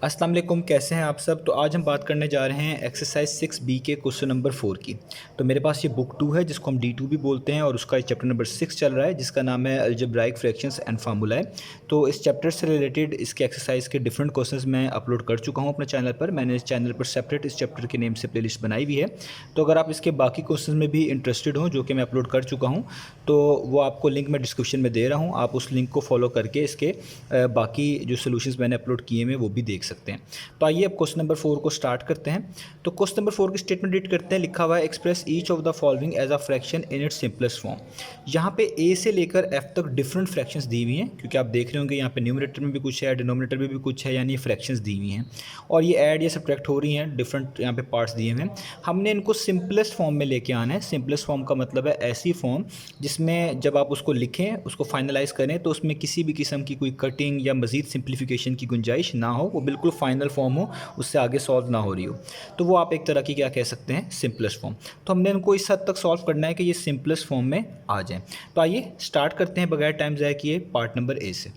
अस्सलाम वालेकुम, कैसे हैं आप सब। तो आज हम बात करने जा रहे हैं एक्सरसाइज 6B के क्वेश्चन नंबर 4 की। तो मेरे पास ये बुक 2 है जिसको हम D2 भी बोलते हैं और उसका चैप्टर नंबर 6 चल रहा है जिसका नाम है अलजेब्राइक फ्रैक्शंस एंड फार्मूलाए। तो इस चैप्टर से रिलेटेड इसके एक्सरसाइज के डिफरेंट क्वेश्चंस मैं अपलोड कर चुका हूँ अपने चैनल पर। मैंने इस चैनल पर सेपरेट इस चैप्टर के नेम से प्लेलिस्ट बनाई हुई है। तो अगर आप इसके बाकी क्वेश्चन में भी इंटरेस्टेड हों जो कि मैं अपलोड कर चुका हूँ, तो वो आपको लिंक मैं डिस्क्रिप्शन में दे रहा हूँ। आप उस लिंक को फॉलो करके इसके बाकी जो सोल्यूशंस मैंने अपलोड किए हैं वो भी देख सकते हैं। तो आइए अब क्वेश्चन नंबर 4 को स्टार्ट करते हैं। तो क्वेश्चन नंबर 4 की स्टेटमेंट रीड करते हैं। लिखा हुआ है express each of the following as a fraction in its simplest form. यहाँ पे ए से लेकर एफ तक डिफरेंट फ्रैक्शंस दी हुई हैं, क्योंकि आप देख रहे होंगे यहाँ पे न्यूमरेटर में भी कुछ है, डिनोमिनेटर में भी कुछ है, यानी फ्रैक्शंस दी हुई हैं और ये ऐड या सब्ट्रैक्ट हो रही हैं। डिफरेंट यहाँ पे पार्ट्स दिए हुए हैं। हमने इनको सिंपलेस्ट फॉर्म में लेके आना है। सिंपलेस्ट फॉर्म का मतलब है ऐसी फॉर्म जिसमें जब आप उसको लिखें, उसको फाइनलाइज करें, तो उसमें किसी भी किस्म की कोई कटिंग या मज़ीद सिंप्लीफिकेशन की गुंजाइश ना हो, वो बिल्कुल फाइनल फॉर्म हो, उससे आगे सॉल्व ना हो रही हो। तो वो आप एक तरह की क्या कह सकते हैं, सिंपलेस्ट फॉर्म। तो हमने इनको इस हद तक सॉल्व करना है कि ये सिंपलेस्ट फॉर्म में आ जाए। तो आइए स्टार्ट करते हैं बगैर टाइम ज़ाया किए पार्ट नंबर ए से।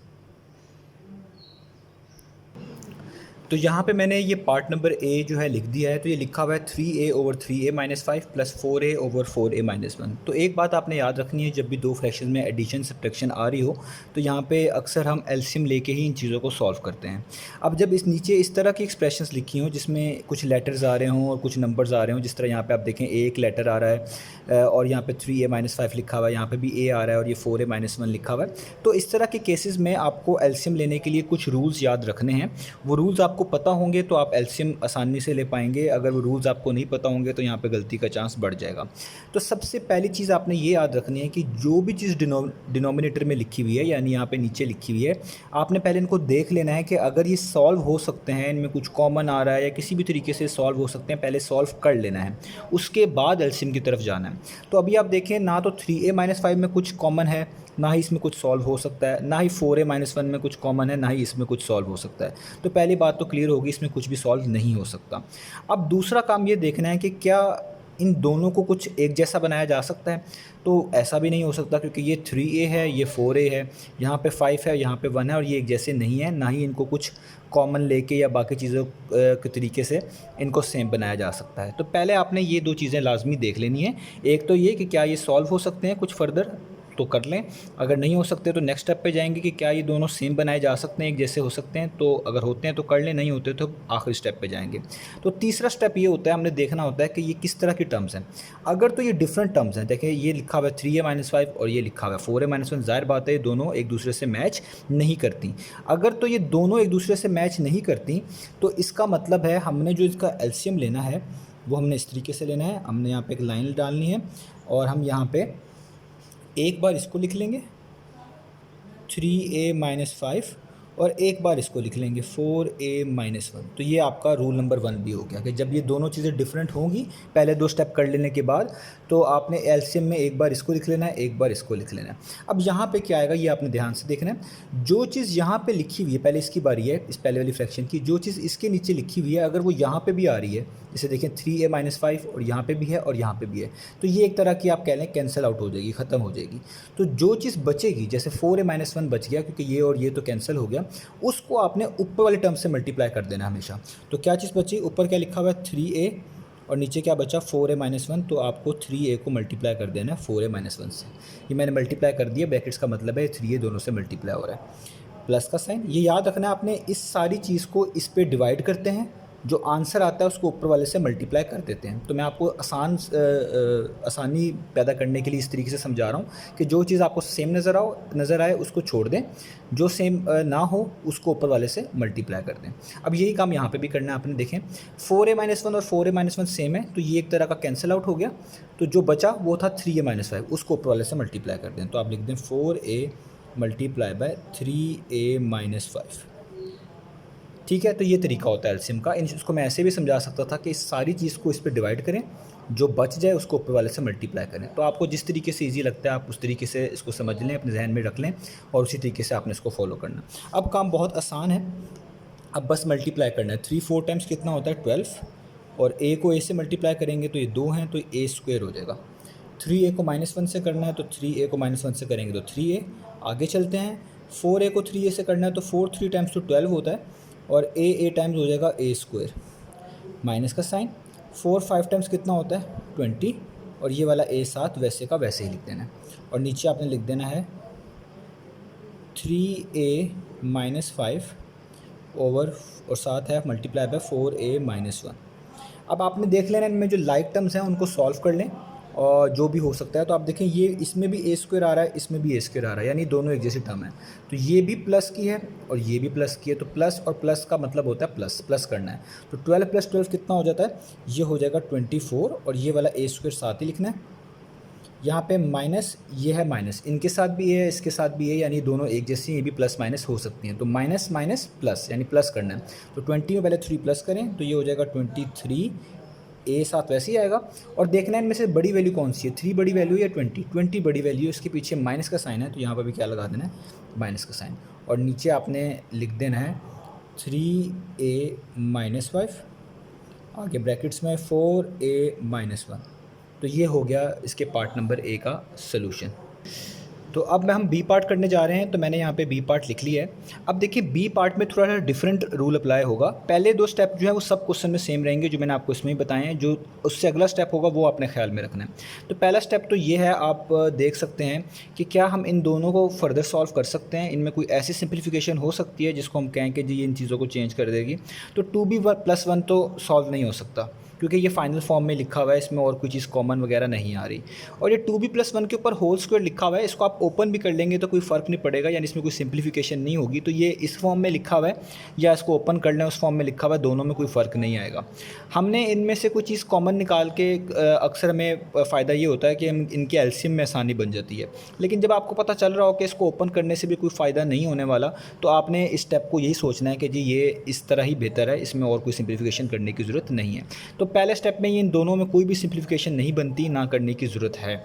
तो यहाँ पे मैंने ये पार्ट नंबर ए जो है लिख दिया है। तो ये लिखा हुआ है 3a/3a-5 प्लस 4a/4a-1। तो एक बात आपने याद रखनी है, जब भी दो फ्रैक्शन में एडिशन सब्ट्रैक्शन आ रही हो तो यहाँ पे अक्सर हम एलसीएम लेके ही इन चीज़ों को सॉल्व करते हैं। अब जब इस नीचे इस तरह की एक्सप्रेशंस लिखी हों जिसमें कुछ लेटर्स आ रहे हों और कुछ नंबर्स आ रहे हों, जिस तरह यहाँ पे आप देखें एक लेटर आ रहा है और यहाँ पे 3a-5 लिखा हुआ है, यहाँ पे भी a आ रहा है और ये 4a-1 लिखा हुआ है। तो इस तरह के केसेस में आपको एलसीएम लेने के लिए कुछ रूल्स याद रखने हैं। वो रूल्स आपको पता होंगे तो आप एलसीएम आसानी से ले पाएंगे। अगर वो रूल्स आपको नहीं पता होंगे तो यहाँ पे गलती का चांस बढ़ जाएगा। तो सबसे पहली चीज़ आपने ये याद रखनी है कि जो भी चीज़ डिनोमिनेटर में लिखी हुई है, यानी यहाँ पे नीचे लिखी हुई है, आपने पहले इनको देख लेना है कि अगर ये सॉल्व हो सकते हैं, इनमें कुछ कॉमन आ रहा है या किसी भी तरीके से सॉल्व हो सकते हैं, पहले सॉल्व कर लेना है, उसके बाद एलसीएम की तरफ जाना है। तो अभी आप देखें, ना तो 3a-5 में कुछ कॉमन है, ना ही इसमें कुछ सॉल्व हो सकता है, ना ही 4a-1 में कुछ कॉमन है, ना ही इसमें कुछ सॉल्व हो सकता है। तो पहली बात तो क्लियर होगी, इसमें कुछ भी सॉल्व नहीं हो सकता। अब दूसरा काम ये देखना है कि क्या इन दोनों को कुछ एक जैसा बनाया जा सकता है। तो ऐसा भी नहीं हो सकता, क्योंकि ये 3a है, ये 4a है, यहाँ पे 5 है, यहाँ पे 1 है और ये एक जैसे नहीं है। ना ही इनको कुछ कॉमन लेके या बाकी चीज़ों के तरीके से इनको सेम बनाया जा सकता है। तो पहले आपने ये दो चीज़ें लाजमी देख लेनी है। एक तो ये कि क्या ये सॉल्व हो सकते हैं कुछ फर्दर, तो कर लें। अगर नहीं हो सकते तो नेक्स्ट स्टेप पे जाएंगे कि क्या ये दोनों सेम बनाए जा सकते हैं, एक जैसे हो सकते हैं। तो अगर होते हैं तो कर लें, नहीं होते तो आखिरी स्टेप पे जाएंगे। तो तीसरा स्टेप ये होता है, हमने देखना होता है कि ये किस तरह की टर्म्स हैं। अगर तो ये डिफरेंट टर्म्स हैं, देखें ये लिखा हुआ है 3a-5 और ये लिखा हुआ है 4a-1, ज़ाहिर बात है ये दोनों एक दूसरे से मैच नहीं करती। अगर तो ये दोनों एक दूसरे से मैच नहीं करती तो इसका मतलब है हमने जो इसका एलसीएम लेना है वो हमने इस तरीके से लेना है। हमने यहाँ पे एक लाइन डालनी है और हम यहाँ पे एक बार इसको लिख लेंगे 3a-5 और एक बार इसको लिख लेंगे 4a-1। तो ये आपका रूल नंबर 1 भी हो गया कि जब ये दोनों चीज़ें डिफरेंट होंगी, पहले दो स्टेप कर लेने के बाद, तो आपने एलसीएम में एक बार इसको लिख लेना है, एक बार इसको लिख लेना है। अब यहाँ पे क्या आएगा ये आपने ध्यान से देखना है। जो चीज़ यहाँ पे लिखी हुई है, पहले इसकी बारी है, इस पहले वाली फ्रैक्शन की, जो चीज़ इसके नीचे लिखी हुई है अगर वो यहाँ पर भी आ रही है, जैसे देखें 3a-5 और यहाँ पे भी है और यहाँ पे भी है, तो ये एक तरह की आप कह लें कैंसिल आउट हो जाएगी, ख़त्म हो जाएगी। तो जो चीज़ बचेगी, जैसे 4a-1 बच गया क्योंकि ये और ये तो कैंसिल हो गया, उसको आपने ऊपर वाले टर्म से मल्टीप्लाई कर देना हमेशा। तो क्या चीज़ बची, ऊपर क्या लिखा हुआ है 3a और नीचे क्या बचा 4a-1, तो आपको 3a को मल्टीप्लाई कर देना है 4a-1 से। ये मैंने मल्टीप्लाई कर दिया, ब्रैकेट्स का मतलब है 3a दोनों से मल्टीप्लाई हो रहा है, प्लस का साइन। ये याद रखना है आपने, इस सारी चीज़ को इस पे डिवाइड करते हैं, जो आंसर आता है उसको ऊपर वाले से मल्टीप्लाई कर देते हैं। तो मैं आपको आसानी पैदा करने के लिए इस तरीके से समझा रहा हूँ कि जो चीज़ आपको सेम नज़र आए उसको छोड़ दें, जो सेम ना हो उसको ऊपर वाले से मल्टीप्लाई कर दें। अब यही काम यहाँ पे भी करना है आपने। देखें 4a-1 और 4a-1 सेम है, तो ये एक तरह का कैंसिल आउट हो गया। तो जो बचा वो था 3a-5, उसको ऊपर वाले से मल्टीप्लाई कर दें। तो आप लिख दें 4a मल्टीप्लाई बाय 3a-5। ठीक है, तो ये तरीका होता है एलसीएम का। इसको मैं ऐसे भी समझा सकता था कि इस सारी चीज़ को इस पर डिवाइड करें, जो बच जाए उसको ऊपर वाले से मल्टीप्लाई करें। तो आपको जिस तरीके से इजी लगता है आप उस तरीके से इसको समझ लें, अपने जहन में रख लें और उसी तरीके से आपने इसको फॉलो करना। अब काम बहुत आसान है, अब बस मल्टीप्लाई करना है। 3-4 टाइम्स कितना होता है 12, और a को a से मल्टीप्लाई करेंगे तो ये 2 हैं, तो a² हो जाएगा। 3a को -1 से करना है तो 3a को -1 से करेंगे तो 3a। आगे चलते हैं, 4a को 3a से करना है तो 4 3 टाइम्स तो 12 होता है, और ए टाइम्स हो जाएगा ए स्क्वायर, माइनस का साइन, 4 5 टाइम्स कितना होता है 20, और ये वाला ए साथ वैसे का वैसे ही लिख देना है। और नीचे आपने लिख देना है 3a माइनस 5 ओवर, और साथ है मल्टीप्लाई बाय 4a-1। अब आपने देख लेना इनमें जो लाइक टर्म्स हैं उनको सॉल्व कर लें और जो भी हो सकता है। तो आप देखें ये इसमें भी ए स्क्वायर आ रहा है, इसमें भी ए स्क्वायर आ रहा है, यानी दोनों एक जैसी टर्म है। तो ये भी प्लस की है और ये भी प्लस की है, तो प्लस और प्लस का मतलब होता है प्लस प्लस करना है। तो 12 + 12 कितना हो जाता है, ये हो जाएगा 24, और ये वाला ए स्क्वायर साथ ही लिखना है। यहाँ पे माइनस, ये है माइनस, इनके साथ भी है इसके साथ भी है, यानी दोनों एक जैसी, ये भी प्लस माइनस हो सकती हैं। तो माइनस माइनस प्लस, यानी प्लस करना है। तो 20 में पहले 3 प्लस करें तो ये हो जाएगा 23, ए साथ वैसे ही आएगा। और देखना है इनमें से बड़ी वैल्यू कौन सी है, 3 बड़ी वैल्यू या 20, 20 बड़ी वैल्यू है। इसके पीछे माइनस का साइन है, तो यहाँ पर भी क्या लगा देना है, माइनस का साइन। और नीचे आपने लिख देना है 3a-5, आगे ब्रैकेट्स में 4a-1। तो ये हो गया इसके पार्ट नंबर ए का सलूशन। तो अब हम बी पार्ट करने जा रहे हैं, तो मैंने यहाँ पे बी पार्ट लिख लिया है। अब देखिए बी पार्ट में थोड़ा सा डिफरेंट रूल अप्लाई होगा। पहले 2 स्टेप जो है वो सब क्वेश्चन में सेम रहेंगे जो मैंने आपको इसमें ही बताए हैं, जो उससे अगला स्टेप होगा वो अपने ख्याल में रखना है। तो पहला स्टेप तो ये है, आप देख सकते हैं कि क्या हम इन दोनों को फर्दर सॉल्व कर सकते हैं, इनमें कोई ऐसी सिंप्लीफिकेशन हो सकती है जिसको हम कहें कि जी इन चीज़ों को चेंज कर देगी। तो 2b+1 तो सॉल्व नहीं हो सकता, क्योंकि ये फाइनल फॉर्म में लिखा हुआ है, इसमें और कोई चीज़ कॉमन वगैरह नहीं आ रही। और ये 2b+1 के ऊपर होल स्क्वायर लिखा हुआ है, इसको आप ओपन भी कर लेंगे तो कोई फ़र्क नहीं पड़ेगा, यानी इसमें कोई सिंप्लीफिकेशन नहीं होगी। तो ये इस फॉर्म में लिखा हुआ है या इसको ओपन कर लें उस फॉर्म में लिखा हुआ है, दोनों में कोई फ़र्क नहीं आएगा। हमने इनमें से कोई चीज़ कॉमन निकाल के अक्सर हमें फ़ायदा ये होता है कि हम इनके एलसीएम में आसानी बन जाती है। लेकिन जब आपको पता चल रहा हो कि इसको ओपन करने से भी कोई फ़ायदा नहीं होने वाला, तो आपने इस स्टेप को यही सोचना है कि जी ये इस तरह ही बेहतर है, इसमें और कोई सिंप्लीफिकेशन करने की ज़रूरत नहीं है। तो पहले स्टेप में इन दोनों में कोई भी सिंप्लीफिकेशन नहीं बनती, ना करने की ज़रूरत है।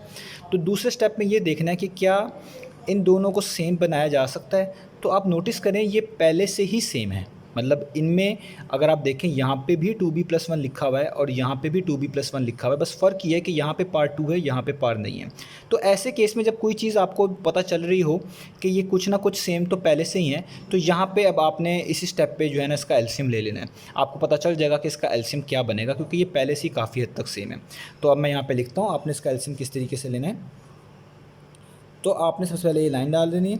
तो दूसरे स्टेप में ये देखना है कि क्या इन दोनों को सेम बनाया जा सकता है। तो आप नोटिस करें ये पहले से ही सेम है, मतलब इनमें अगर आप देखें यहाँ पे भी 2b+1 लिखा हुआ है और यहाँ पे भी 2b+1 लिखा हुआ है, बस फ़र्क ये है कि यहाँ पे पार्ट 2 है, यहाँ पे पार्ट नहीं है। तो ऐसे केस में जब कोई चीज़ आपको पता चल रही हो कि ये कुछ ना कुछ सेम तो पहले से ही है, तो यहाँ पे अब आपने इसी स्टेप पे जो है ना इसका एलसीएम ले लेना है। आपको पता चल जाएगा कि इसका एलसीएम क्या बनेगा, क्योंकि ये पहले से ही काफ़ी हद तक सेम है। तो अब मैं यहाँ पर लिखता हूँ, आपने इसका एलसीएम किस तरीके से लेना है। तो आपने सबसे पहले ये लाइन डाल देनी है।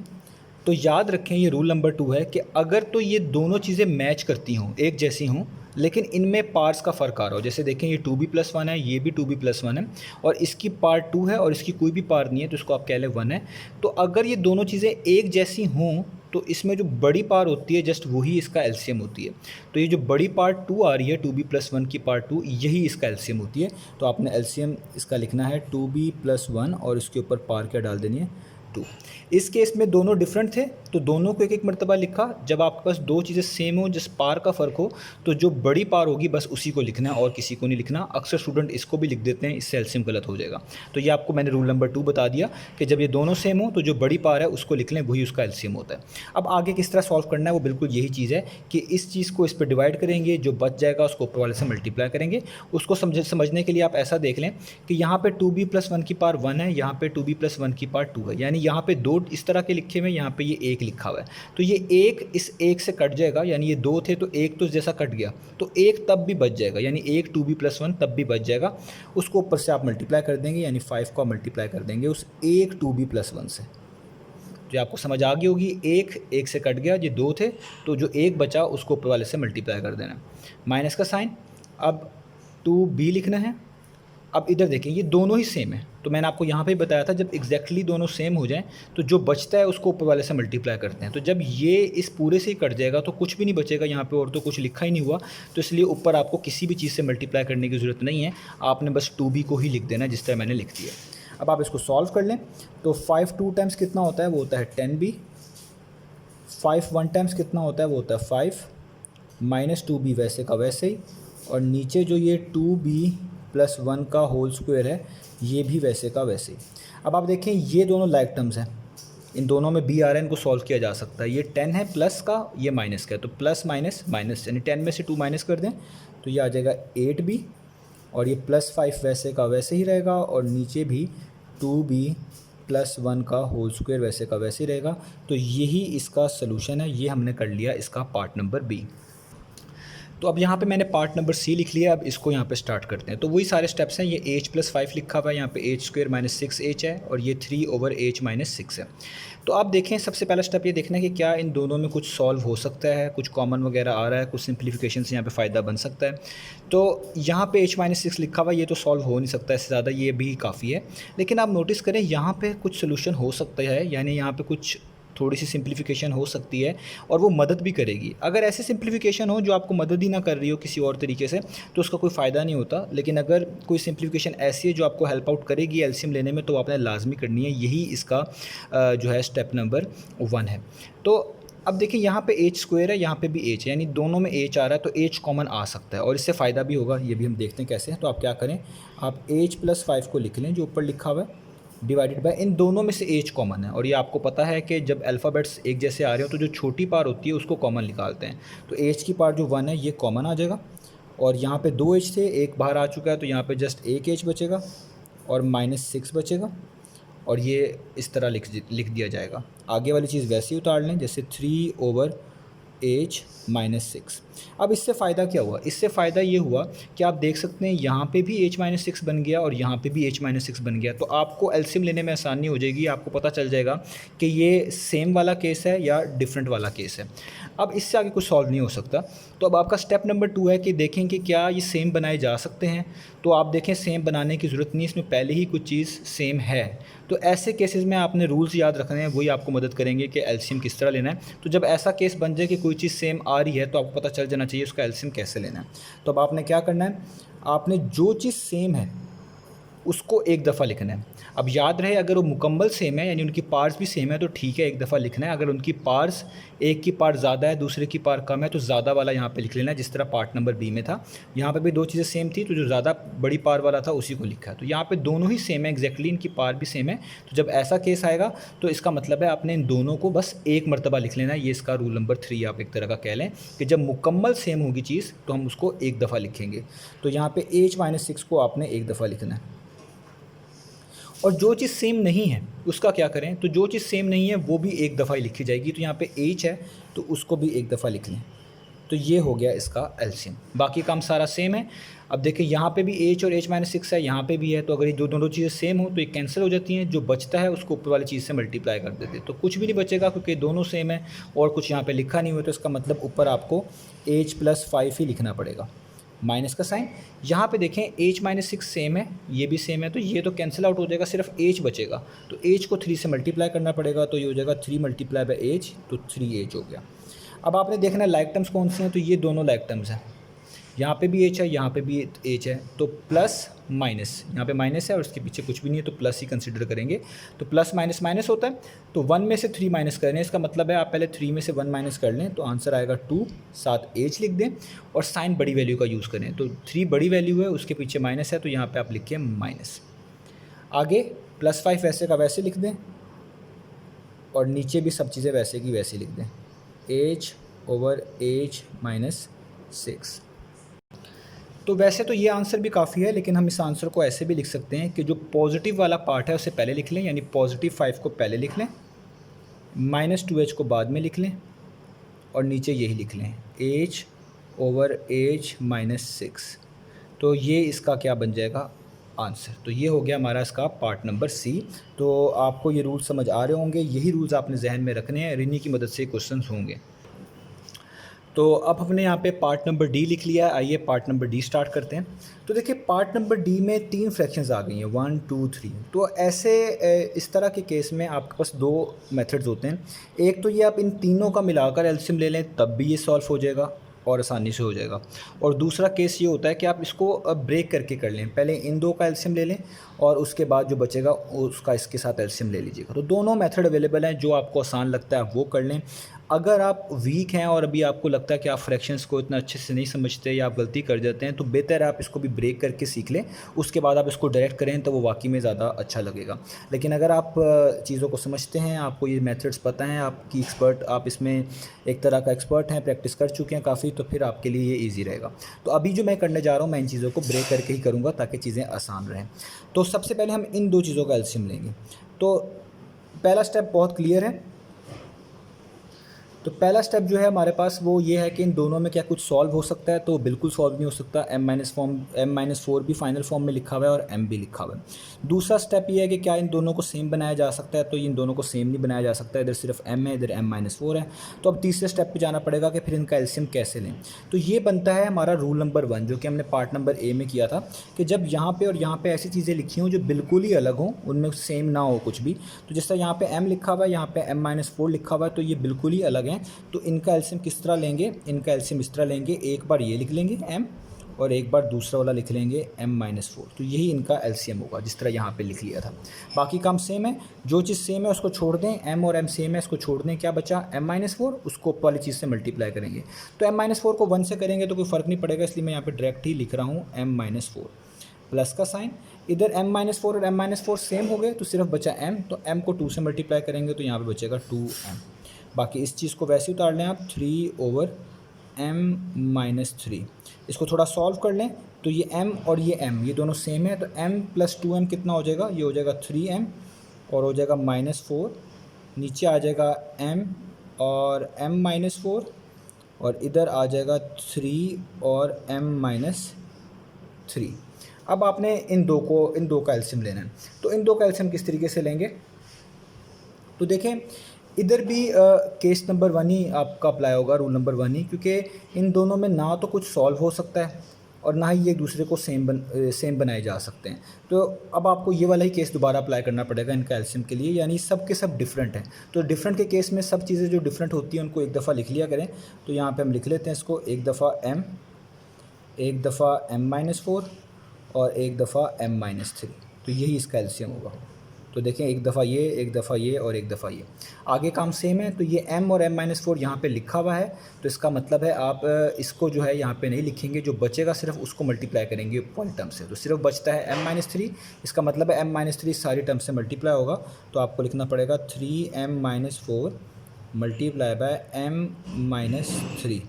तो याद रखें ये रूल नंबर 2 है कि अगर तो ये दोनों चीज़ें मैच करती हों, एक जैसी हों, लेकिन इनमें पार्ट्स का फ़र्क आ रहा हो, जैसे देखें ये 2b+1 है, ये भी 2b+1 है, और इसकी पार्ट 2 है और इसकी कोई भी पार्ट नहीं है, तो इसको आप कह लें 1 है। तो अगर ये दोनों चीज़ें एक जैसी हों तो इसमें जो बड़ी पार होती है जस्ट वही इसका एलसीएम होती है। तो ये जो बड़ी पार्ट 2 आ रही है 2b+1 की पार्ट 2, यही इसका एलसीएम होती है। तो आपने एलसीएम इसका लिखना है 2b+1 और इसके ऊपर पार क्या डाल देनी है 2। इस केस में दोनों डिफरेंट थे तो दोनों को एक एक मरतबा लिखा। जब आपके पास दो चीज़ें सेम हो, जिस पार का फ़र्क हो, तो जो बड़ी पार होगी बस उसी को लिखना है और किसी को नहीं लिखना। अक्सर स्टूडेंट इसको भी लिख देते हैं, इससे एलसीएम गलत हो जाएगा। तो ये आपको मैंने रूल नंबर 2 बता दिया कि जब ये दोनों सेम हो तो जो बड़ी पार है उसको लिख लें, वही उसका एलसीएम होता है। अब आगे किस तरह सॉल्व करना है वो बिल्कुल यही चीज़ है कि इस चीज़ को इस पर डिवाइड करेंगे, जो बच जाएगा उसको ऊपर वाले से मल्टीप्लाई करेंगे। उसको समझने के लिए आप ऐसा देख लें कि यहाँ पे 2b+1 की पार 1 है, यहाँ पे 2b+1 की पार 2 है, यानी यहाँ पे दो इस तरह के लिखे हुए, यहाँ पे ये एक लिखा हुआ है। तो ये एक इस एक से कट जाएगा, यानी ये दो थे तो एक तो जैसा कट गया तो एक तब भी बच जाएगा, यानी एक 2b+1 तब भी बच जाएगा। उसको ऊपर से आप मल्टीप्लाई कर देंगे, यानी 5 को मल्टीप्लाई कर देंगे उस एक 2b+1 से। जो आपको समझ आ गई होगी, एक से कट गया, ये दो थे तो जो एक बचा उसको ऊपर वाले से मल्टीप्लाई कर देना, माइनस का साइन। अब 2b लिखना है। अब इधर देखें ये दोनों ही सेम है, तो मैंने आपको यहाँ पे बताया था जब एग्जैक्टली दोनों सेम हो जाएं तो जो बचता है उसको ऊपर वाले से मल्टीप्लाई करते हैं। तो जब ये इस पूरे से ही कट जाएगा तो कुछ भी नहीं बचेगा यहाँ पे, और तो कुछ लिखा ही नहीं हुआ, तो इसलिए ऊपर आपको किसी भी चीज़ से मल्टीप्लाई करने की ज़रूरत नहीं है, आपने बस 2b को ही लिख देना जिस तरह मैंने लिख दिया। अब आप इसको सॉल्व कर लें तो 5 2 टाइम्स कितना होता है, वो होता है 10b। 5 1 टाइम्स कितना होता है, वो होता है 5 माइनस 2b वैसे का वैसे ही, और नीचे जो ये 2b+1 का होल स्क्वायर है ये भी वैसे का वैसे ही। अब आप देखें ये दोनों लाइक टर्म्स हैं, इन दोनों में b आ रहा है, इनको सॉल्व किया जा सकता है। ये 10 है प्लस का, ये माइनस का है, तो प्लस माइनस माइनस, यानी 10 में से 2 माइनस कर दें तो ये आ जाएगा 8b, और ये +5 वैसे का वैसे ही रहेगा, और नीचे भी 2b+1 का होल स्क्वायर वैसे का वैसे ही रहेगा। तो यही इसका सलूशन है, ये हमने कर लिया इसका पार्ट नंबर बी। तो अब यहाँ पे मैंने पार्ट नंबर सी लिख लिया, अब इसको यहाँ पे स्टार्ट करते हैं। तो वही सारे स्टेप्स हैं, ये h+5 लिखा हुआ है, यहाँ पे h² - 6h है और ये 3/h - 6 है। तो आप देखें, सबसे पहला स्टेप ये देखना है कि क्या इन दोनों में कुछ सॉल्व हो सकता है, कुछ कॉमन वगैरह आ रहा है, कुछ सिंप्लीफिकेशन से यहाँ पे फ़ायदा बन सकता है। तो यहाँ पे h - 6 लिखा हुआ है, ये तो सॉल्व हो नहीं सकता, इससे ज़्यादा ये भी काफ़ी है। लेकिन आप नोटिस करें यहाँ पे कुछ सोल्यूशन हो सकता है, यानी यहाँ पे कुछ थोड़ी सी सिंप्लीफिकेशन हो सकती है और वो मदद भी करेगी। अगर ऐसे सिंप्लीफिकेशन हो जो आपको मदद ही ना कर रही हो किसी और तरीके से, तो उसका कोई फ़ायदा नहीं होता। लेकिन अगर कोई सिंप्लीफिकेशन ऐसी है जो आपको हेल्प आउट करेगी एलसीएम लेने में, तो आपने लाजमी करनी है। यही इसका जो है स्टेप नंबर 1 है। तो अब देखिए, यहाँ पे h² है, यहाँ पे भी h है, यानी दोनों में h आ रहा है, तो h कॉमन आ सकता है और इससे फ़ायदा भी होगा। ये भी हम देखते हैं कैसे है। तो आप क्या करें, आप h+5 को लिख लें जो ऊपर लिखा हुआ है, डिवाइडेड बाय इन दोनों में से h कॉमन है। और ये आपको पता है कि जब अल्फ़ाबेट्स एक जैसे आ रहे हो तो जो छोटी पार होती है उसको कॉमन निकालते हैं। तो h की पार जो 1 है ये कॉमन आ जाएगा और यहाँ पे 2h थे, एक बाहर आ चुका है, तो यहाँ पे जस्ट एक h बचेगा और -6 बचेगा और ये इस तरह लिख दिया जाएगा। आगे वाली चीज़ वैसे ही उतार लें जैसे 3/h - 6। अब इससे फ़ायदा क्या हुआ, इससे फ़ायदा ये हुआ कि आप देख सकते हैं यहाँ पे भी h - 6 बन गया और यहाँ पे भी h - 6 बन गया। तो आपको एलसीएम लेने में आसानी हो जाएगी, आपको पता चल जाएगा कि ये सेम वाला केस है या डिफरेंट वाला केस है। अब इससे आगे कुछ सॉल्व नहीं हो सकता। तो अब आपका स्टेप नंबर 2 है कि देखें कि क्या ये सेम बनाए जा सकते हैं। तो आप देखें, सेम बनाने की ज़रूरत नहीं, इसमें पहले ही कुछ चीज़ सेम है। तो ऐसे केसेस में आपने रूल्स याद रखने हैं, वही आपको मदद करेंगे कि एलसीएम किस तरह लेना है। तो जब ऐसा केस बन जाए कि कोई चीज़ सेम आ रही है, तो आपको पता चल जाना चाहिए उसका एलसीएम कैसे लेना है। तो अब आपने क्या करना है, आपने जो चीज़ सेम है उसको एक दफ़ा लिखना है। अब याद रहे, अगर वो मुकम्मल सेम है यानी उनकी पार्ट्स भी सेम है तो ठीक है, एक दफ़ा लिखना है। अगर उनकी पार्ट्स, एक की पार्ट ज़्यादा है दूसरे की पार्ट कम है, तो ज़्यादा वाला यहाँ पे लिख लेना है, जिस तरह पार्ट नंबर बी में था। यहाँ पे भी दो चीज़ें सेम थी, तो जो ज़्यादा बड़ी पार वाला था उसी को लिखा है। तो यहाँ पे दोनों ही सेम है एग्जैक्टली, इनकी पार भी सेम है। तो जब ऐसा केस आएगा तो इसका मतलब है आपने इन दोनों को बस एक मरतबा लिख लेना है। ये इसका रूल नंबर 3 आप एक तरह का कह लें कि जब मुकम्मल सेम होगी चीज़ तो हम उसको एक दफ़ा लिखेंगे। तो यहाँ पे h - 6 को आपने एक दफ़ा लिखना है। और जो चीज़ सेम नहीं है उसका क्या करें, तो जो चीज़ सेम नहीं है वो भी एक दफ़ा ही लिखी जाएगी। तो यहाँ पे h है तो उसको भी एक दफ़ा लिख लें। तो ये हो गया इसका एलसीएम, बाकी काम सारा सेम है। अब देखिए, यहाँ पे भी h और h - 6 है, यहाँ पे भी है। तो अगर ये दोनों चीज़ें सेम हो तो ये कैंसिल हो जाती हैं, जो बचता है उसको ऊपर वाली चीज़ से मल्टीप्लाई कर देते हैं। तो कुछ भी नहीं बचेगा क्योंकि दोनों सेम है और कुछ यहाँ पे लिखा नहीं हुआ, तो इसका मतलब ऊपर आपको h+5 ही लिखना पड़ेगा, माइनस का साइन। यहाँ पे देखें h - 6 सेम है, ये भी सेम है, तो ये तो कैंसिल आउट हो जाएगा, सिर्फ h बचेगा। तो h को 3 से मल्टीप्लाई करना पड़ेगा, तो ये हो जाएगा 3 × h, तो 3h हो गया। अब आपने देखना है लाइक टर्म्स कौन से हैं, तो ये दोनों लाइक टर्म्स हैं। यहाँ पे भी h है, यहाँ पे भी h है, तो प्लस माइनस, यहाँ पे माइनस है और इसके पीछे कुछ भी नहीं है तो प्लस ही कंसिडर करेंगे। तो प्लस माइनस माइनस होता है, तो 1 में से 3 माइनस करें, इसका मतलब है आप पहले 3 में से 1 माइनस कर लें, तो आंसर आएगा 2, साथ h लिख दें और साइन बड़ी वैल्यू का यूज़ करें। तो 3 बड़ी वैल्यू है, उसके पीछे माइनस है, तो यहाँ पर आप लिखें माइनस। आगे +5 वैसे का वैसे लिख दें और नीचे भी सब चीज़ें वैसे की वैसे लिख दें, h/h - 6। तो वैसे तो ये आंसर भी काफ़ी है, लेकिन हम इस आंसर को ऐसे भी लिख सकते हैं कि जो पॉजिटिव वाला पार्ट है उसे पहले लिख लें, यानी +5 को पहले लिख लें, -2h को बाद में लिख लें और नीचे यही लिख लें h/h - 6। तो ये इसका क्या बन जाएगा, आंसर। तो ये हो गया हमारा इसका पार्ट नंबर सी। तो आपको ये रूल समझ आ रहे होंगे, यही रूल्स आपने जहन में रखने हैं, इन्हीं की मदद से क्वेश्चंस होंगे। तो अब हमने यहाँ पे पार्ट नंबर डी लिख लिया है, आइए पार्ट नंबर डी स्टार्ट करते हैं। तो देखिए, पार्ट नंबर डी में 3 फ्रैक्शंस आ गई हैं, 1 2 3। तो ऐसे इस तरह के केस में आपके पास 2 मेथड्स होते हैं। एक तो ये आप इन तीनों का मिलाकर एलसीएम ले लें, तब भी ये सॉल्व हो जाएगा और आसानी से हो जाएगा। और दूसरा केस ये होता है कि आप इसको ब्रेक करके कर लें, पहले इन 2 का एलसीएम ले लें और उसके बाद जो बचेगा उसका इसके साथ एलसीएम ले लीजिएगा। तो दोनों मेथड अवेलेबल हैं, जो आपको आसान लगता है वो कर लें। अगर आप वीक हैं और अभी आपको लगता है कि आप फ्रैक्शंस को इतना अच्छे से नहीं समझते या आप गलती कर जाते हैं, तो बेहतर है आप इसको भी ब्रेक करके सीख लें, उसके बाद आप इसको डायरेक्ट करें तो वो वाकई में ज़्यादा अच्छा लगेगा। लेकिन अगर आप चीज़ों को समझते हैं, आपको ये मेथड्स पता हैं, आपकी एक्सपर्ट, आप इसमें एक तरह का एक्सपर्ट हैं, प्रैक्टिस कर चुके हैं काफ़ी, तो फिर आपके लिए ये ईजी रहेगा। तो अभी जो मैं करने जा रहा हूँ, मैं इन चीज़ों को ब्रेक करके ही करूँगा ताकि चीज़ें आसान रहें। तो सबसे पहले हम इन 2 चीज़ों का एलसीएम लेंगे। तो पहला स्टेप बहुत क्लियर है, तो पहला स्टेप जो है हमारे पास वो ये है कि इन दोनों में क्या कुछ सॉल्व हो सकता है, तो बिल्कुल सॉल्व नहीं हो सकता। m-4 भी फाइनल फॉर्म में लिखा हुआ है और m भी लिखा हुआ है। दूसरा स्टेप ये है कि क्या इन दोनों को सेम बनाया जा सकता है, तो इन दोनों को सेम नहीं बनाया जा सकता, इधर सिर्फ m है, इधर m-4 है। तो अब तीसरे स्टेप पे जाना पड़ेगा कि फिर इनका एलसीएम कैसे लें। तो ये बनता है हमारा रूल नंबर 1 जो कि हमने पार्ट नंबर ए में किया था, कि जब यहाँ पे और यहाँ पे ऐसी चीज़ें लिखी हों जो बिल्कुल ही अलग हों, उनमें सेम ना हो कुछ भी, तो जैसा यहाँ पे m लिखा हुआ है, यहाँ पे m-4 लिखा हुआ है, तो ये बिल्कुल ही अलग हैं। तो इनका एलसीएम किस तरह लेंगे, इनका एलसीएम इस तरह लेंगे, एक बार ये लिख लेंगे m और एक बार दूसरा वाला लिख लेंगे m-4। तो यही इनका एलसीएम होगा जिस तरह यहाँ पे लिख लिया था। बाकी काम सेम है, जो चीज़ सेम है उसको छोड़ दें, m और m सेम है इसको छोड़ दें, क्या बचा m-4, उसको ऊपर वाली चीज़ से मल्टीप्लाई करेंगे। तो m-4 को 1 से करेंगे तो कोई फ़र्क नहीं पड़ेगा, इसलिए मैं यहाँ पे डायरेक्ट ही लिख रहा हूँ m-4 प्लस का साइन। इधर m-4 और m-4 सेम हो गए तो सिर्फ बचा m, तो m को 2 से मल्टीप्लाई करेंगे तो यहाँ पे बचेगा 2m। बाकी इस चीज़ को वैसे उतार लें आप 3/m-3। इसको थोड़ा सॉल्व कर लें तो ये m और ये m ये दोनों सेम है, तो m + 2m कितना हो जाएगा, ये हो जाएगा 3m और हो जाएगा -4। नीचे आ जाएगा m और m-4 और इधर आ जाएगा 3 और m-3। अब आपने इन दो का एलसीएम लेना है। तो इन दो का एलसीएम किस तरीके से लेंगे, तो देखें इधर भी केस नंबर 1 ही आपका अप्लाई होगा, रूल नंबर 1 ही, क्योंकि इन दोनों में ना तो कुछ सॉल्व हो सकता है और ना ही एक दूसरे को सेम बनाए जा सकते हैं। तो अब आपको ये वाला ही केस दोबारा अप्लाई करना पड़ेगा इनका एलसीएम के लिए, यानी सब के सब डिफरेंट हैं। तो डिफरेंट के केस में सब चीज़ें जो डिफरेंट होती हैं उनको एक दफ़ा लिख लिया करें। तो यहाँ पे हम लिख लेते हैं इसको, एक दफ़ा m, एक दफ़ा m-4 और एक दफ़ा m-3। तो यही इसका एलसीएम होगा। तो देखें एक दफ़ा ये, एक दफ़ा ये और एक दफ़ा ये, आगे काम सेम है। तो ये m और m-4 यहाँ पे लिखा हुआ है, तो इसका मतलब है आप इसको जो है यहाँ पे नहीं लिखेंगे, जो बचेगा सिर्फ उसको मल्टीप्लाई करेंगे पॉइंट टर्म से। तो सिर्फ बचता है m-3, इसका मतलब है m-3 सारी टर्म से मल्टीप्लाई होगा, तो आपको लिखना पड़ेगा 3m-4 multiply by m-3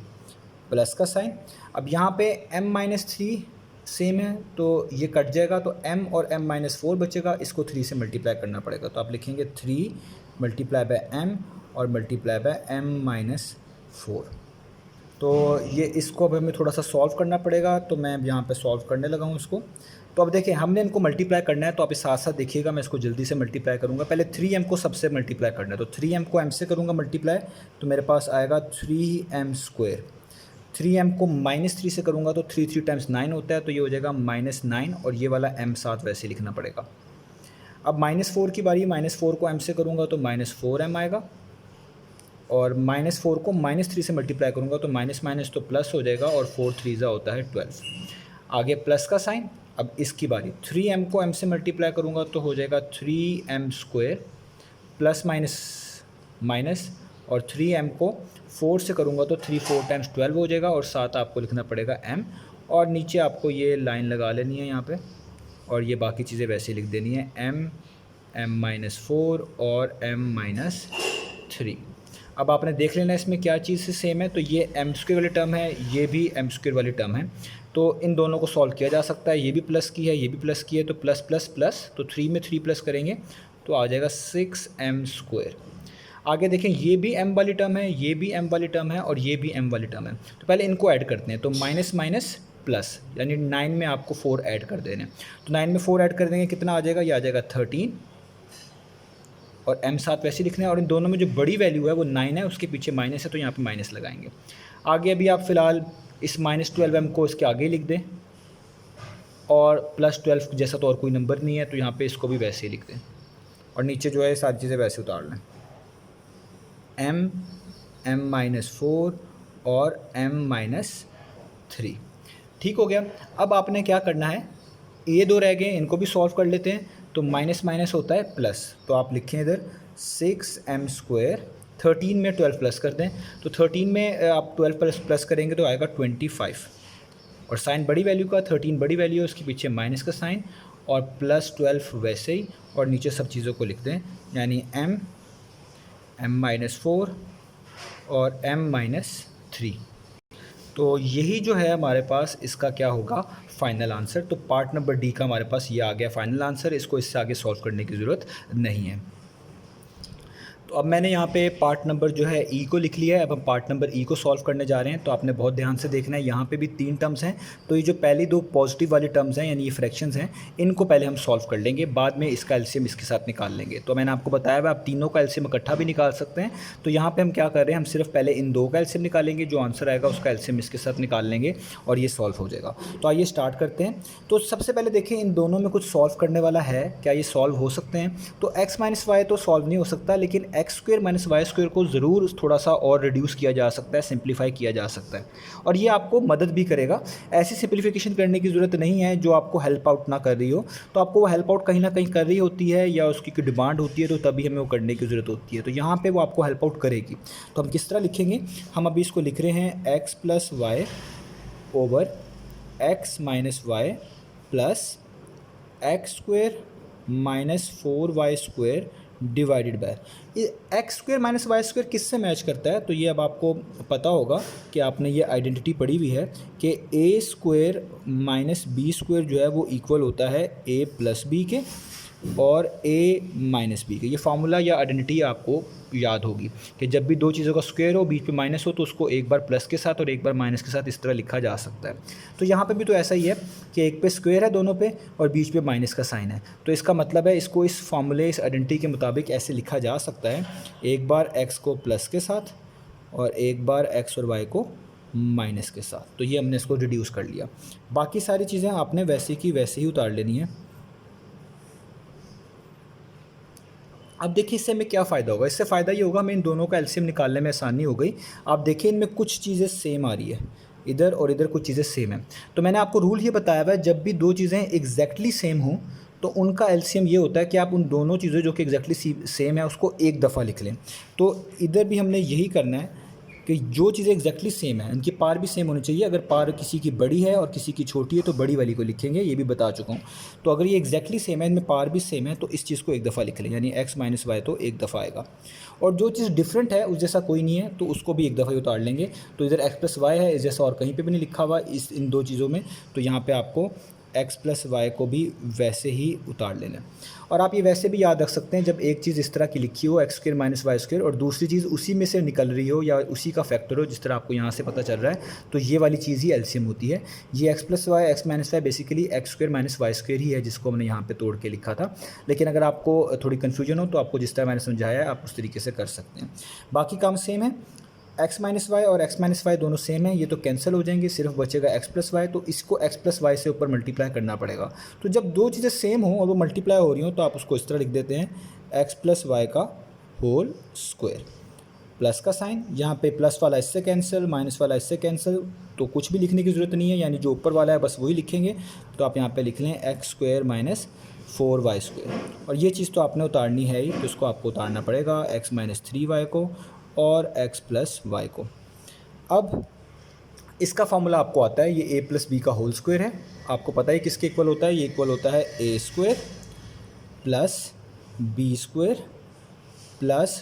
plus का साइन। अब यहाँ पे m-3 सेम है तो ये कट जाएगा, तो m और m-4 बचेगा, इसको 3 से मल्टीप्लाई करना पड़ेगा। तो आप लिखेंगे 3 मल्टीप्लाई बाय m और मल्टीप्लाई बाय m-4। तो ये इसको अब हमें थोड़ा सा सॉल्व करना पड़ेगा, तो मैं अब यहाँ पे सॉल्व करने लगा हूँ इसको। तो अब देखिए हमने इनको मल्टीप्लाई करना है, तो आप इस साथ साथ देखिएगा, मैं इसको जल्दी से मल्टीप्लाई करूँगा। पहले 3m को सबसे मल्टीप्लाई करना है, तो 3m को m से करूँगा मल्टीप्लाई, तो मेरे पास आएगा 3m²। 3m को -3 से करूँगा तो 3 टाइम्स 9 होता है, तो ये हो जाएगा -9 और ये वाला m साथ वैसे लिखना पड़ेगा। अब -4 की बारी, -4 को m से करूँगा तो -4m आएगा और -4 को -3 से मल्टीप्लाई करूँगा तो माइनस तो प्लस हो जाएगा और 4 3 होता है 12। आगे प्लस का साइन। अब इसकी बारी, 3m को m से मल्टीप्लाई करूँगा तो हो जाएगा 3m² प्लस माइनस और 3m को 4 से करूँगा तो 3 4 टाइम्स 12 हो जाएगा और साथ आपको लिखना पड़ेगा m और नीचे आपको ये लाइन लगा लेनी है यहाँ पे और ये बाकी चीज़ें वैसे लिख देनी है m-4 और m-3। अब आपने देख लेना इसमें क्या चीज़ से सेम है, तो ये m² वाली टर्म है, ये भी m² वाली टर्म है, तो इन दोनों को सॉल्व किया जा सकता है। ये भी प्लस की है, ये भी प्लस की है, तो प्लस प्लस प्लस, तो 3 में 3 प्लस करेंगे तो आ जाएगा 6m²। आगे देखें ये भी m वाली टर्म है, ये भी m वाली टर्म है और ये भी m वाली टर्म है। तो पहले इनको ऐड करते हैं, तो माइनस माइनस प्लस, यानी 9 में आपको 4 ऐड कर देने। तो 9 में 4 ऐड कर देंगे, कितना आ जाएगा, ये आ जाएगा 13 और m साथ वैसे लिखना है। और इन दोनों में जो बड़ी वैल्यू है वो 9 है, उसके पीछे माइनस है, तो यहाँ पे माइनस लगाएंगे। आगे अभी आप फ़िलहाल इस -12m को इसके आगे लिख दें और +12 जैसा तो और कोई नंबर नहीं है, तो यहाँ पे इसको भी वैसे ही लिख दें और नीचे जो है सारी चीज़ें वैसे उतार लें, m-4 और m-3। ठीक हो गया। अब आपने क्या करना है, ये दो रह गए, इनको भी सॉल्व कर लेते हैं। तो माइनस माइनस होता है प्लस, तो आप लिखें इधर 6m²। 13 में 12 प्लस कर दें, तो 13 में आप 12 प्लस करेंगे तो आएगा 25 और साइन बड़ी वैल्यू का, 13 बड़ी वैल्यू है, उसके पीछे माइनस का साइन और +12 वैसे ही और नीचे सब चीज़ों को लिख दें, यानी m-4 और m-3। तो यही जो है हमारे पास इसका क्या होगा, फाइनल आंसर। तो पार्ट नंबर डी का हमारे पास ये आ गया फाइनल आंसर, इसको इससे आगे सॉल्व करने की ज़रूरत नहीं है। तो तो अब मैंने यहाँ पे पार्ट नंबर जो है ई को लिख लिया है। अब हम पार्ट नंबर ई को सॉल्व करने जा रहे हैं। तो आपने बहुत ध्यान से देखना है, यहाँ पे भी 3 टर्म्स हैं। तो ये जो पहली 2 पॉजिटिव वाली टर्म्स हैं यानी ये फ्रैक्शंस हैं, इनको पहले हम सॉल्व कर लेंगे, बाद में इसका एलसीएम इसके साथ निकाल लेंगे। तो मैंने आपको बताया हुआ आप तीनों का एलसीएम इकट्ठा भी निकाल सकते हैं। तो यहाँ पर हम क्या कर रहे हैं, हम सिर्फ पहले इन 2 का एलसीएम निकालेंगे, जो आंसर आएगा उसका एलसीएम इसके साथ निकाल लेंगे और ये सॉल्व हो जाएगा। तो आइए स्टार्ट करते हैं। तो सबसे पहले देखिए इन दोनों में कुछ सॉल्व करने वाला है, क्या ये सॉल्व हो सकते हैं? तो x माइनस वाई तो सॉल्व नहीं हो सकता, लेकिन x square minus Y square को ज़रूर थोड़ा सा और रिड्यूस किया जा सकता है, सिंप्लीफाई किया जा सकता है और ये आपको मदद भी करेगा। ऐसी सिंप्लीफिकेशन करने की ज़रूरत नहीं है जो आपको हेल्प आउट ना कर रही हो। तो आपको वो हेल्प आउट कहीं ना कहीं कर रही होती है या उसकी कोई डिमांड होती है, तो तभी हमें वो करने की ज़रूरत होती है। तो यहाँ पर वो आपको हेल्प आउट करेगी। तो हम किस तरह लिखेंगे, हम अभी इसको लिख रहे हैं x plus y over x minus y plus x square minus 4y square divided by x square minus Y square किससे मैच करता है? तो ये अब आपको पता होगा कि आपने ये आइडेंटिटी पढ़ी हुई है कि ए स्क्वायर माइनस बी स्क्वायर जो है वो इक्वल होता है ए प्लस बी के और ए माइनस बी के। ये फार्मूला या आइडेंटिटी आपको याद होगी कि जब भी 2 चीज़ों का स्क्वायर हो, बीच में माइनस हो, तो उसको एक बार प्लस के साथ और एक बार माइनस के साथ इस तरह लिखा जा सकता है। तो यहाँ पे भी तो ऐसा ही है कि एक पे स्क्वायर है दोनों पे और बीच में माइनस का साइन है। तो इसका मतलब है इसको इस फार्मूले, इस आइडेंटिटी के मुताबिक ऐसे लिखा जा सकता है, एक बार एक्स को प्लस के साथ और एक बार एक्स और वाई को माइनस के साथ। तो ये हमने इसको रिड्यूस कर लिया। बाकी सारी चीज़ें आपने वैसे की वैसे ही उतार लेनी है। अब देखिए इससे हमें क्या फ़ायदा होगा, इससे फ़ायदा ये होगा हमें इन दोनों का एलसीएम निकालने में आसानी हो गई। आप देखिए इनमें कुछ चीज़ें सेम आ रही है, इधर और इधर कुछ चीज़ें सेम है। तो मैंने आपको रूल ये बताया हुआ है, जब भी 2 चीज़ें एग्जैक्टली सेम हों तो उनका एलसीएम ये होता है कि आप उन दोनों चीज़ों जो कि एग्जैक्टली सेम है उसको एक दफ़ा लिख लें। तो इधर भी हमने यही करना है कि जो चीज़ें एग्जैक्टली सेम है उनकी पार भी सेम होनी चाहिए। अगर पार किसी की बड़ी है और किसी की छोटी है तो बड़ी वाली को लिखेंगे, ये भी बता चुका हूँ। तो अगर ये एग्जैक्टली सेम है, इनमें पार भी सेम है, तो इस चीज़ को एक दफ़ा लिख लें, यानी एक्स माइनस वाई तो एक दफ़ा आएगा। और जो चीज़ डिफरेंट है उस जैसा कोई नहीं है तो उसको भी एक दफ़ा ही उतार लेंगे। तो इधर एक्स प्लस वाई है, इस जैसा और कहीं पर भी नहीं लिखा हुआ इन 2 चीज़ों में, तो यहाँ पर आपको एक्स प्लस वाई को भी वैसे ही उतार लेना। और आप ये वैसे भी याद रख सकते हैं, जब एक चीज़ इस तरह की लिखी हो x square minus Y square और दूसरी चीज़ उसी में से निकल रही हो या उसी का फैक्टर हो, जिस तरह आपको यहाँ से पता चल रहा है, तो ये वाली चीज़ ही एलसीएम होती है। ये X plus Y X minus Y basically X square minus Y square ही है, जिसको हमने यहाँ पे तोड़ के लिखा था। लेकिन अगर आपको थोड़ी कन्फ्यूजन हो तो आपको जिस तरह मैंने समझाया है आप उस तरीके से कर सकते हैं। बाकी काम सेम है, एक्स माइनस वाई और एक्स माइनस वाई दोनों सेम है, ये तो कैंसिल हो जाएंगे, सिर्फ बचेगा एक्स प्लस वाई। तो इसको एक्स प्लस वाई से ऊपर मल्टीप्लाई करना पड़ेगा। तो जब 2 चीज़ें सेम हों और वो मल्टीप्लाई हो रही हो तो आप उसको इस तरह लिख देते हैं, एक्स प्लस वाई का होल स्क्वायर, प्लस का साइन, यहाँ पे प्लस वाला इससे कैंसिल, माइनस वाला इससे कैंसिल, तो कुछ भी लिखने की ज़रूरत नहीं है, यानी जो ऊपर वाला है बस वही लिखेंगे। तो आप यहाँ पे लिख लें x square minus 4y square. और ये चीज़ तो आपने उतारनी है ही, तो इसको आपको उतारना पड़ेगा, एक्स माइनस 3y को और x प्लस वाई को। अब इसका फॉर्मूला आपको आता है, ये a प्लस बी का होल स्क्वायर है। आपको पता है किसके इक्वल होता है, ये इक्वल होता है a square plus b square plus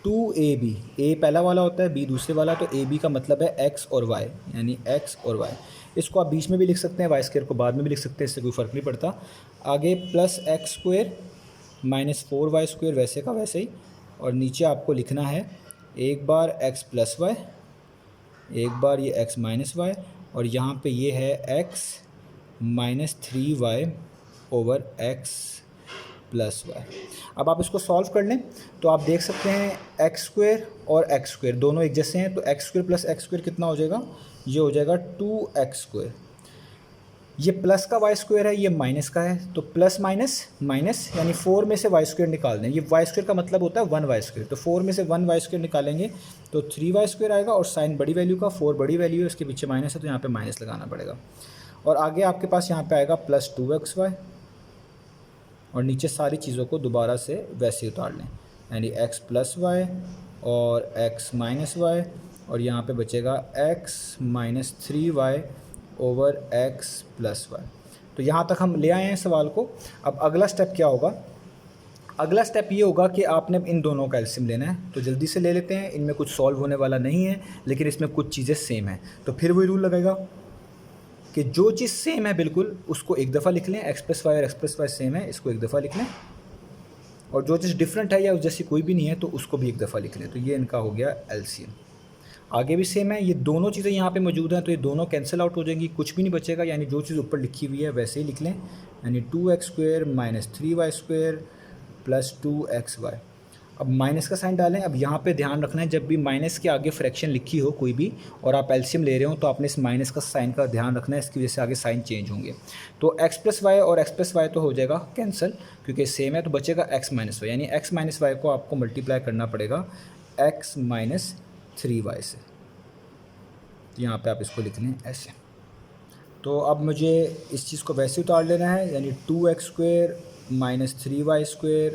2ab। a पहला वाला होता है, b दूसरे वाला, तो ab का मतलब है x और y, यानी x और y। इसको आप बीच में भी लिख सकते हैं, वाई स्क्वायर को बाद में भी लिख सकते हैं, इससे कोई फ़र्क नहीं पड़ता। आगे plus x square minus 4y square वैसे का वैसे ही, और नीचे आपको लिखना है एक बार x प्लस वाई, एक बार ये x माइनस वाई, और यहाँ पे ये है x minus 3y over x plus y. अब आप इसको सॉल्व कर लें तो आप देख सकते हैं एक्स स्क्वायर और एक्स स्क्वायर दोनों एक जैसे हैं, तो x square plus x square कितना हो जाएगा, ये हो जाएगा 2x स्क्वायर। ये प्लस का वाई स्क्वायर है, ये माइनस का है, तो प्लस माइनस माइनस, यानी 4 में से वाई स्क्वायर निकाल दें। ये वाई स्क्वायर का मतलब होता है 1y स्क्वायर, तो 4 में से 1y स्क्वायर निकालेंगे तो 3y स्क्वायर आएगा, और साइन बड़ी वैल्यू का, 4 बड़ी वैल्यू है, इसके पीछे माइनस है तो यहाँ पे माइनस लगाना पड़ेगा। और आगे आपके पास यहाँ पे आएगा प्लस 2xy, और नीचे सारी चीज़ों को दोबारा से वैसे ही उतार लें, यानी x प्लस वाई और x माइनस वाई, और यहाँ पे बचेगा x minus 3y over x plus y. तो यहाँ तक हम ले आए हैं सवाल को। अब अगला स्टेप क्या होगा, अगला स्टेप ये होगा कि आपने इन दोनों का एलसीएम लेना है। तो जल्दी से ले लेते हैं, इनमें कुछ सॉल्व होने वाला नहीं है, लेकिन इसमें कुछ चीज़ें सेम हैं। तो फिर वही रूल लगेगा कि जो चीज़ सेम है बिल्कुल उसको एक दफ़ा लिख लें, एक्स प्लस वाई और एक्स प्लस वाई सेम है, इसको एक दफ़ा लिख लें। और जो चीज़ डिफरेंट है या उस जैसी कोई भी नहीं है तो उसको भी एक दफ़ा लिख लें। तो ये इनका हो गया एलसीएम। आगे भी सेम है, ये दोनों चीज़ें यहाँ पे मौजूद हैं तो ये दोनों कैंसिल आउट हो जाएंगी, कुछ भी नहीं बचेगा, यानी जो चीज़ ऊपर लिखी हुई है वैसे ही लिख लें, यानी 2x² - 3y² + 2xy। अब माइनस का साइन डालें। अब यहाँ पे ध्यान रखना है, जब भी माइनस के आगे फ्रैक्शन लिखी हो कोई भी और आप एलसीएम ले रहे हो तो आपने इस माइनस का साइन का ध्यान रखना है, इसकी वजह से आगे साइन चेंज होंगे। तो x + y और x + y तो हो जाएगा कैंसिल क्योंकि सेम है, तो बचेगा x - y, यानी x - y को आपको मल्टीप्लाई करना पड़ेगा x - 3y से। यहाँ पे आप इसको लिख लें ऐसे। तो अब मुझे इस चीज़ को वैसे उतार लेना है, यानी 2x² - 3y²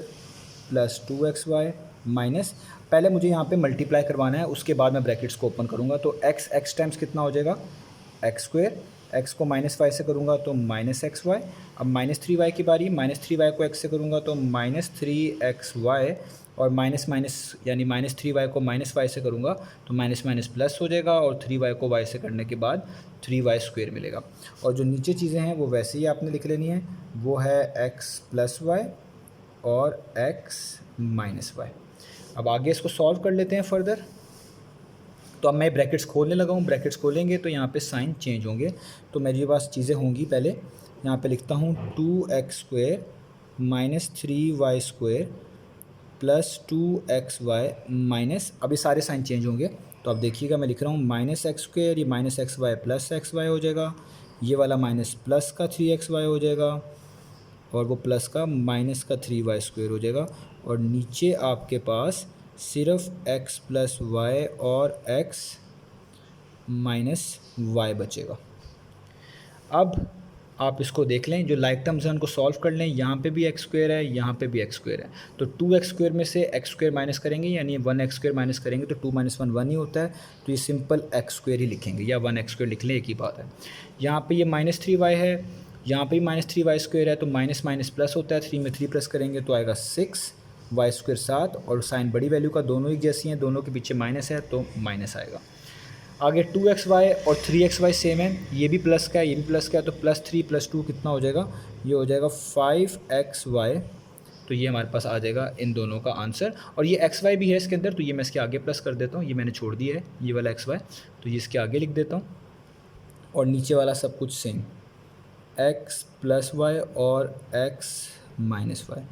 + 2xy माइनस, पहले मुझे यहाँ पे मल्टीप्लाई करवाना है, उसके बाद मैं ब्रैकेट्स को ओपन करूँगा। तो x टाइम्स कितना हो जाएगा x², x को -y से करूँगा तो -xy। अब -3y की बारी, -3y को x से करूँगा तो -3xy, और माइनस माइनस यानी -3y को -y से करूँगा तो माइनस माइनस प्लस हो जाएगा, और 3y को y से करने के बाद 3y² मिलेगा। और जो नीचे चीज़ें हैं वो वैसे ही आपने लिख लेनी है, वो है x + y और x - y। अब आगे इसको सॉल्व कर लेते हैं फर्दर। तो अब मैं ब्रैकेट्स खोलने लगा हूँ, ब्रैकेट्स खोलेंगे तो यहाँ पे साइन चेंज होंगे। तो मेरे पास चीज़ें होंगी, पहले यहाँ पे लिखता हूँ 2x² - 3y² + 2xy माइनस, अब ये सारे साइन चेंज होंगे। तो अब देखिएगा मैं लिख रहा हूँ -x², ये -xy + xy हो जाएगा, ये वाला माइनस प्लस का 3xy हो जाएगा, और वो प्लस का माइनस का 3y² हो जाएगा, और नीचे आपके पास सिर्फ x + y और x - y बचेगा। अब आप इसको देख लें, जो लाइक टर्म्स हैं उनको सॉल्व कर लें। यहाँ पे भी x² है, यहाँ पे भी x² है, तो 2x² में से x² माइनस करेंगे, यानी 1x² माइनस करेंगे तो 2 - 1 1 ही होता है, तो ये सिंपल x² ही लिखेंगे, या 1x² लिख लें, एक ही बात है। यहाँ पे ये -3y है, यहाँ पे भी -3y² है, तो माइनस माइनस प्लस होता है, 3 में 3 प्लस करेंगे तो आएगा 6y² 7, और साइन बड़ी वैल्यू का दोनों एक जैसी हैं, दोनों के पीछे माइनस है तो माइनस आएगा। आगे 2xy और 3xy सेम है, ये भी प्लस का है, ये भी प्लस का है, तो +3 + 2 कितना हो जाएगा, ये हो जाएगा 5xy। तो ये हमारे पास आ जाएगा इन दोनों का आंसर, और ये xy भी है इसके अंदर, तो ये मैं इसके आगे प्लस कर देता हूँ, ये मैंने छोड़ दिया है ये वाला xy, तो ये इसके आगे लिख देता हूँ, और नीचे वाला सब कुछ सेम, x + y और x - y।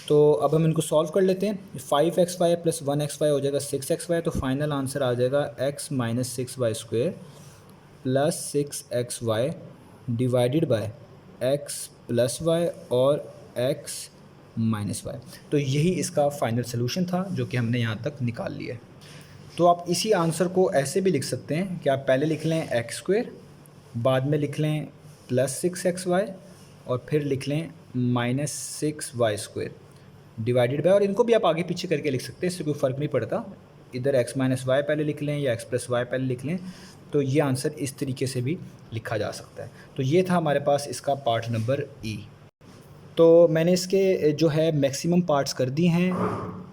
तो अब हम इनको सॉल्व कर लेते हैं। 5xy + 1xy हो जाएगा 6xy, तो फाइनल आंसर आ जाएगा x - 6y² + 6xy divided by x + y और x - y। तो यही इसका फाइनल सोल्यूशन था जो कि हमने यहाँ तक निकाल लिया है। तो आप इसी आंसर को ऐसे भी लिख सकते हैं कि आप पहले लिख लें x², बाद में लिख लें +6xy, और फिर लिख लें -6y² डिवाइडेड बाय, और इनको भी आप आगे पीछे करके लिख सकते हैं, इससे कोई फ़र्क नहीं पड़ता, इधर x - y पहले लिख लें या x + y पहले लिख लें, तो ये आंसर इस तरीके से भी लिखा जा सकता है। तो ये था हमारे पास इसका पार्ट नंबर ई। तो मैंने इसके जो है मैक्सिमम पार्ट्स कर दिए हैं।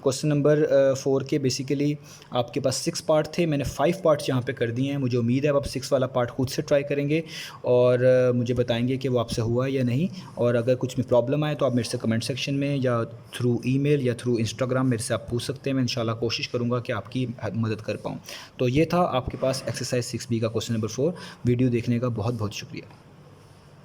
क्वेश्चन नंबर 4 के बेसिकली आपके पास 6 पार्ट थे, मैंने 5 पार्ट्स यहाँ पे कर दिए हैं। मुझे उम्मीद है अब 6 वाला पार्ट खुद से ट्राई करेंगे और मुझे बताएंगे कि वो आपसे हुआ या नहीं, और अगर कुछ भी प्रॉब्लम आए तो आप मेरे से कमेंट सेक्शन में या थ्रू ईमेल या थ्रू इंस्टाग्राम मेरे से आप पूछ सकते हैं। मैं इंशाल्लाह कोशिश करूँगा कि आपकी मदद कर पाऊँ। तो ये था आपके पास एक्सरसाइज 6B का क्वेश्चन नंबर 4। वीडियो देखने का बहुत बहुत शुक्रिया।